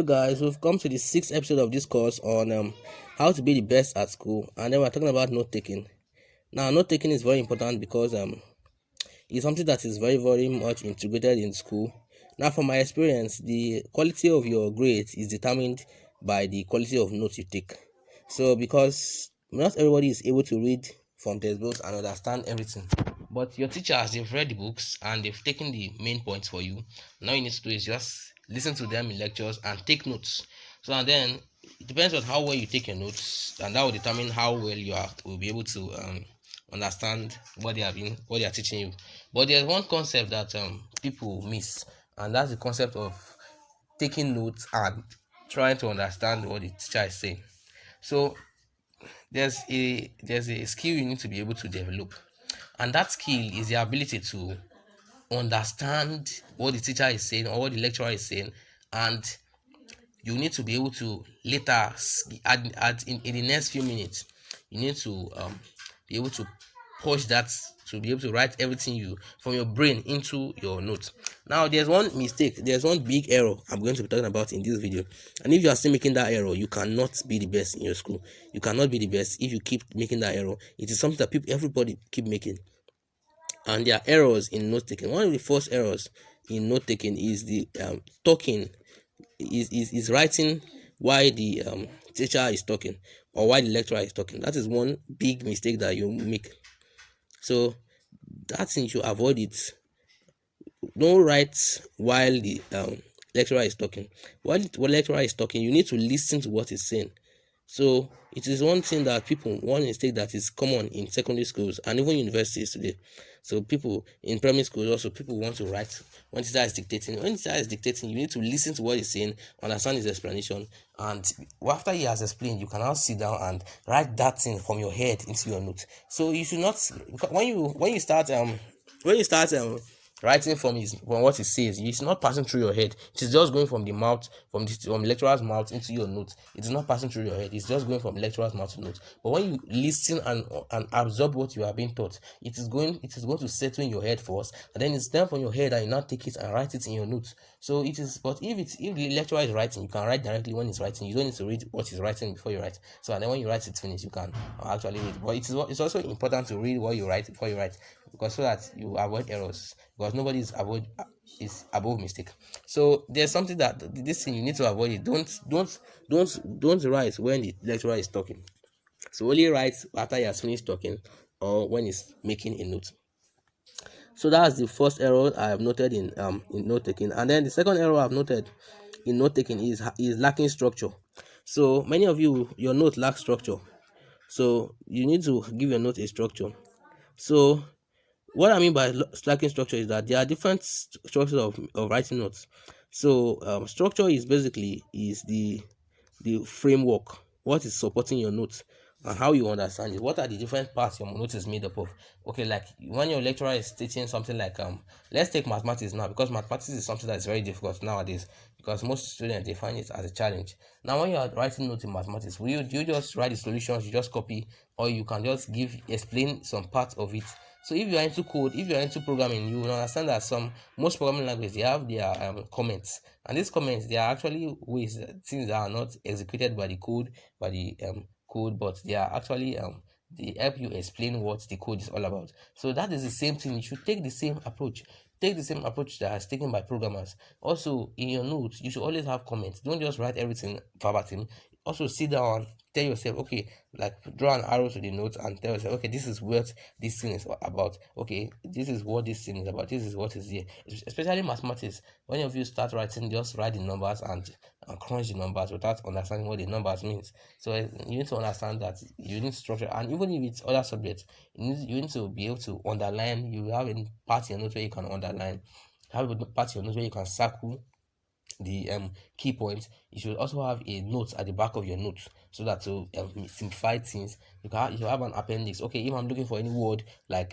Hello guys, we've come to the sixth episode of this course on how to be the best at school, and then we're talking about note taking. Now, note taking is very important because it's something that is very, very much integrated in school. Now, from my experience, the quality of your grades is determined by the quality of notes you take. So, because not everybody is able to read from textbooks and understand everything, but your teachers, they've read the books and they've taken the main points for you. Now, you need to do is just listen to them in lectures and take notes. So, and then it depends on how well you take your notes, and that will determine how well will be able to understand what they are teaching you. But there's one concept that people miss, and that's the concept of taking notes and trying to understand what the teacher is saying. So there's a skill you need to be able to develop, and that skill is the ability to understand what the teacher is saying or what the lecturer is saying, and you need to be able to later in the next few minutes you need to be able to push that to be able to write everything you from your brain into your notes. Now there's one big error I'm going to be talking about in this video, and if you are still making that error, you cannot be the best in your school. You cannot be the best if you keep making that error. It is something that everybody keep making, and there are errors in note taking. One of the first errors in note taking is the talking is writing while the teacher is talking or while the lecturer is talking. That is one big mistake that you make. So that thing, you avoid it. Don't write while the lecturer is talking. While the lecturer is talking, you need to listen to what he's saying. So it is one mistake that is common in secondary schools and even universities today. So people in primary schools also, people want to write when teacher is dictating. When teacher is dictating, you need to listen to what he's saying, understand his explanation, and after he has explained, you can now sit down and write that thing from your head into your notes. So you should not, when you start writing from what he says, it's not passing through your head. It is just going from the mouth, from lecturer's mouth into your notes. It is not passing through your head. It's just going from lecturer's mouth to notes. But when you listen and absorb what you are being taught, it is going to settle in your head first, and then it's then from your head and you now take it and write it in your notes. So it is. But if the lecturer is writing, you can write directly when he's writing. You don't need to read what he's writing before you write. So and then when you write it finished, you can actually read. But it's also important to read what you write before you write, because so that you avoid errors, because nobody is above mistake. So there's something that this thing you need to avoid it. Don't write when the lecturer is talking. So only write after he has finished talking or when he's making a note. So that's the first error I have noted in note taking. And then the second error I've noted in note taking is lacking structure. So many of you, your note lacks structure. So you need to give your note a structure. So what I mean by lacking structure is that there are different structures of writing notes. So structure is basically the framework, what is supporting your notes and how you understand it. What are the different parts your note is made up of? Okay, like when your lecturer is teaching something like let's take mathematics now, because mathematics is something that is very difficult nowadays, because most students, they find it as a challenge. Now when you are writing notes in mathematics, do you just write the solutions, you just copy, or you can just explain some parts of it? So if you are into code, if you are into programming, you will understand that most programming languages, they have their comments, and these comments, they are actually things that are not executed by the code, but they are actually they help you explain what the code is all about. So that is the same thing. You should take the same approach. Take the same approach that is taken by programmers. Also, in your notes, you should always have comments. Don't just write everything verbatim. Also, sit down, tell yourself, okay, like draw an arrow to the notes and tell yourself, okay, this is what this thing is about. Okay, this is what this thing is about. This is what is here. Especially mathematics. When of you start writing, just write the numbers and crunch the numbers without understanding what the numbers means. So you need to understand that you need structure, and even if it's other subjects, you need to be able to underline. You have a part in your notes where you can underline. Have a part in your notes where you can circle the key points. You should also have a note at the back of your notes, so that to simplify things, you should have an appendix. Okay, if I'm looking for any word like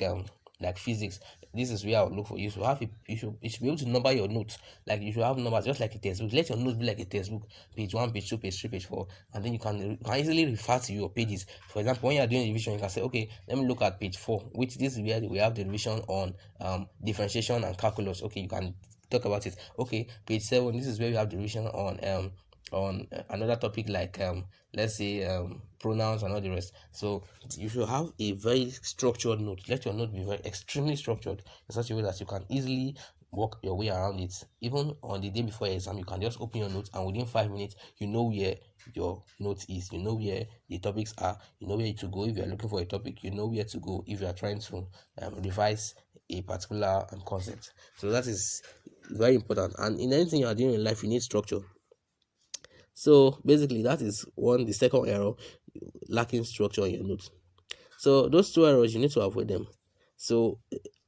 physics, this is where I'll look for. You should be able to number your notes. Like you should have numbers just like a textbook. Let your notes be like a textbook, page 1, page 2, page 3, page 4, and then you can easily refer to your pages. For example, when you are doing revision, you can say, okay, let me look at page 4, which this is where we have the revision on differentiation and calculus. Okay, you can talk about it. Okay, page 7, this is where we have the revision on on another topic like let's say pronouns and all the rest. So you should have a very structured note. Let your note be very extremely structured in such a way that you can easily work your way around it. Even on the day before your exam, you can just open your notes and within 5 minutes you know where your note is, you know where the topics are, you know where to go if you are looking for a topic, you know where to go if you are trying to revise a particular concept. So that is very important, and in anything you are doing in life you need structure. So basically that is the second error, lacking structure in your notes. So those two errors you need to avoid them. So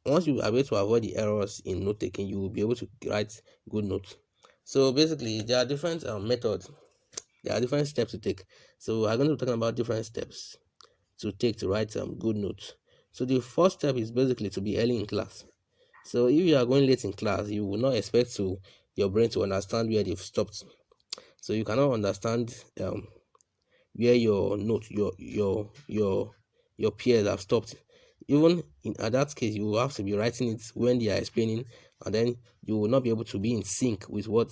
once you are able to avoid the errors in note taking, you will be able to write good notes. So basically there are different methods, there are different steps to take. So I'm going to be talking about different steps to take to write good notes. So the first step is basically to be early in class. So if you are going late in class, you will not expect your brain to understand where they've stopped. So you cannot understand where your note your peers have stopped. Even in that case, you will have to be writing it when they are explaining, and then you will not be able to be in sync with what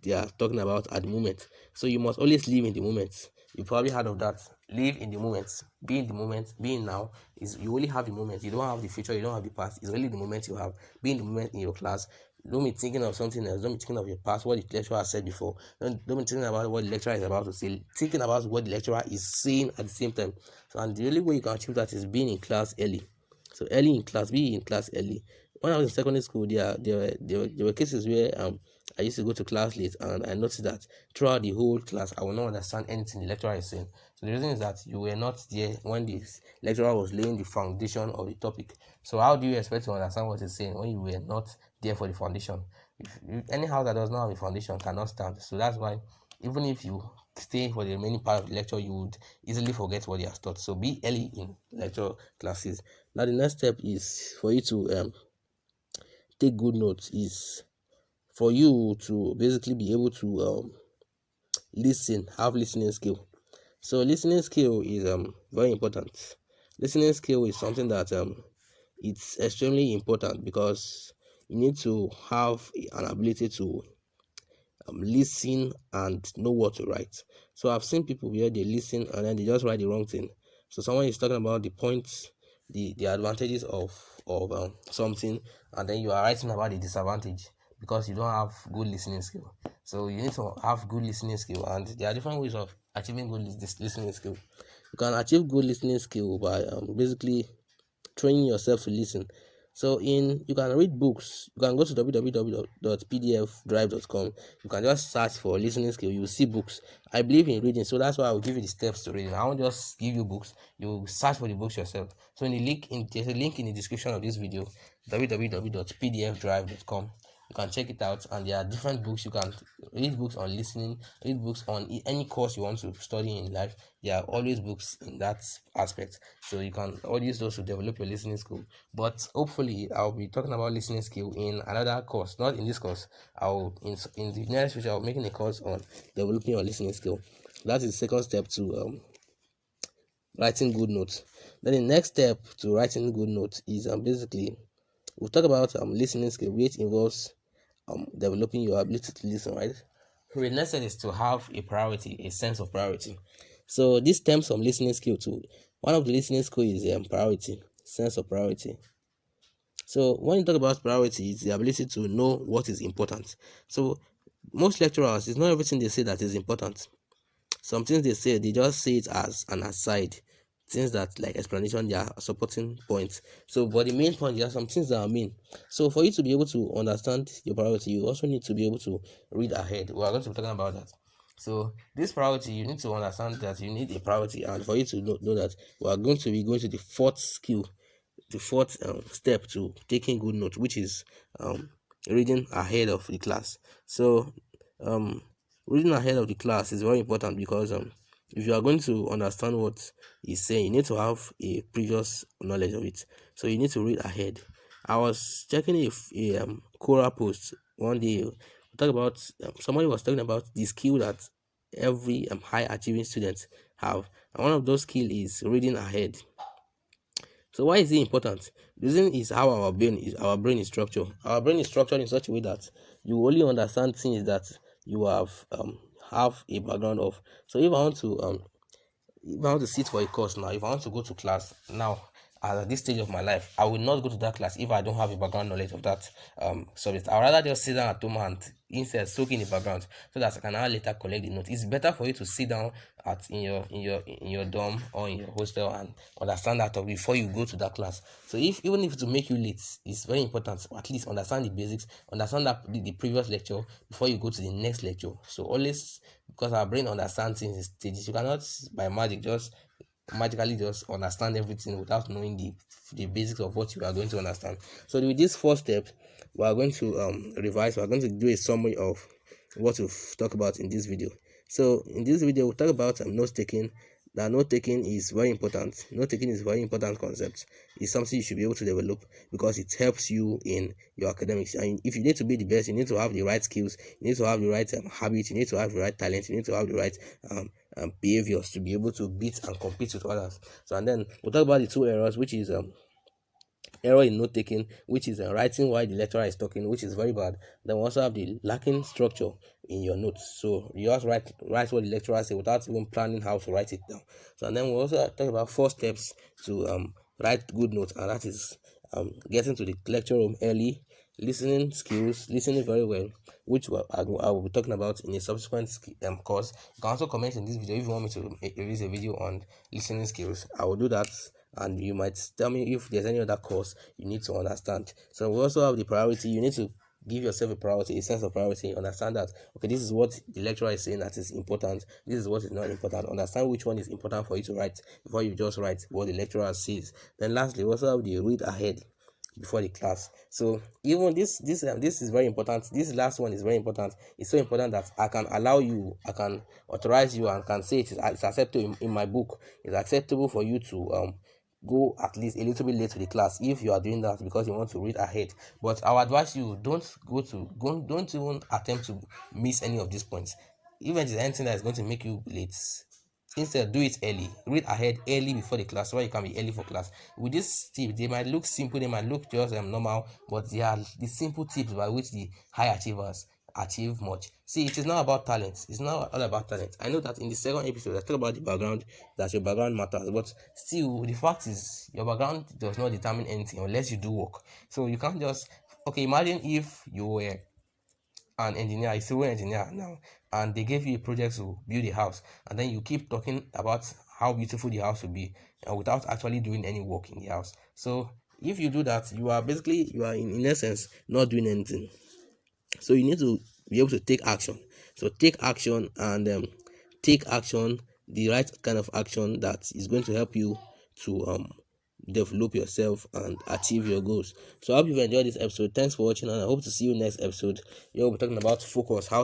they are talking about at the moment. So you must always live in the moment. You probably heard of that. Live in the moment. Be in the moment. Be in now. Is you only have the moment. You don't have the future. You don't have the past. It's only the moment you have. Be in the moment in your class. Don't be thinking of something else. Don't be thinking of your past, what the lecturer has said before. Don't be thinking about what the lecturer is about to say. Thinking about what the lecturer is saying at the same time. So, and the only way you can achieve that is being in class early. So early in class, be in class early. When I was in secondary school, there were cases where I used to go to class late, and I noticed that throughout the whole class, I will not understand anything the lecturer is saying. So the reason is that you were not there when the lecturer was laying the foundation of the topic. So how do you expect to understand what he's saying when you were not there for the foundation? Any house that does not have a foundation cannot stand. So that's why even if you stay for the remaining part of the lecture, you would easily forget what he has taught. So be early in lecture classes. Now the next step is for you to take good notes, is for you to basically be able to listen, have listening skill. So listening skill is very important. Listening skill is something that it's extremely important because you need to have an ability to listen and know what to write. So I've seen people where they listen and then they just write the wrong thing. So someone is talking about the points, the advantages of something, and then you are writing about the disadvantage because you don't have good listening skill. So you need to have good listening skill, and there are different ways of achieving good listening skill. You can achieve good listening skill by basically training yourself to listen. So you can read books. You can go to www.pdfdrive.com. You can just search for listening skill. You will see books. I believe in reading, so that's why I will give you the steps to reading. I won't just give you books. You search for the books yourself. So there's a link in the description of this video, www.pdfdrive.com. You can check it out, and there are different books. You can read books on listening, read books on any course you want to study in life. There are always books in that aspect, so you can all use those to develop your listening skill. But hopefully I'll be talking about listening skill in another course, not in this course. I'll in the next future I'll be making a course on developing your listening skill. That is the second step to writing good notes. Then the next step to writing good notes is basically we'll talk about listening skill, which involves developing your ability to listen, right? The next step is to have a priority, a sense of priority. So this stems from listening skill too. One of the listening skill is priority, sense of priority. So when you talk about priority, it's the ability to know what is important. So most lecturers, it's not everything they say that is important. Some things they say, they just say it as an aside. Things that like explanation, they are supporting points. So but the main point, there are some things that are main. So for you to be able to understand your priority, you also need to be able to read ahead. We are going to be talking about that. So this priority, you need to understand that you need a priority, and for you to know that we are going to be going to the fourth skill, the fourth step to taking good notes, which is reading ahead of the class. So reading ahead of the class is very important because if you are going to understand what he's saying, you need to have a previous knowledge of it. So you need to read ahead. I was checking a Quora post one day. Talk about somebody was talking about the skill that every high achieving student have, and one of those skill is reading ahead. So why is it important? The reason is how our brain is structured. Our brain is structured in such a way that you only understand things that you have have a background of. So if I want to sit for a course now, if I want to go to class now, at this stage of my life, I will not go to that class if I don't have a background knowledge of that subject. I'd rather just sit down at home and instead soak in the background so that I can now later collect the note. It's better for you to sit down in your dorm or in your hostel and understand that topic before you go to that class. So even if to make you late, it's very important to at least understand the basics, understand that the previous lecture before you go to the next lecture. So always, because our brain understands things in stages, you cannot by magic just magically just understand everything without knowing the basics of what you are going to understand. So with these 4 steps, we are going to revise. We are going to do a summary of what we've talked about in this video. So in this video, we'll talk about note taking. That note taking is very important. Note taking is a very important concept. It's something you should be able to develop because it helps you in your academics. And if you need to be the best, you need to have the right skills, you need to have the right habits, you need to have the right talent, you need to have the right behaviors to be able to beat and compete with others. So, and then we'll talk about the 2 errors, which is error in note taking, which is writing while the lecturer is talking, which is very bad. Then we also have the lacking structure in your notes. So you just write what the lecturer says without even planning how to write it down. So, and then we also talk about 4 steps to write good notes, and that is getting to the lecture room early, listening skills, listening very well, which I will be talking about in a subsequent course. You can also comment in this video if you want me to release a video on listening skills. I will do that, and you might tell me if there's any other course you need to understand. So we also have the priority. You need to give yourself a priority, a sense of priority. Understand that, okay, this is what the lecturer is saying that is important, this is what is not important. Understand which one is important for you to write before you just write what the lecturer says. Then lastly, we also have the read ahead before the class. So even this is very important. This last one is very important. It's so important that I can authorize you and can say it's acceptable in my book. It's acceptable for you to go at least a little bit late to the class if you are doing that because you want to read ahead. But I would advise you, don't even attempt to miss any of these points. Even if there's anything that is going to make you late, instead do it early. Read ahead early before the class so you can be early for class. With this tip, they might look simple, they might look just normal, but they are the simple tips by which the high achievers achieve much. See, it is not about talent. It's not all about talent. I know that in the second episode I talk about the background, that your background matters, but still the fact is your background does not determine anything unless you do work. So you can't just, okay, imagine if you were an engineer, a civil engineer now, and they gave you a project to build a house, and then you keep talking about how beautiful the house will be without actually doing any work in the house. So if you do that, you are in essence not doing anything. So you need to be able to take action. So take action, and take action, the right kind of action that is going to help you to develop yourself and achieve your goals. So I hope you've enjoyed this episode. Thanks for watching, and I hope to see you next episode. We'll be talking about focus, how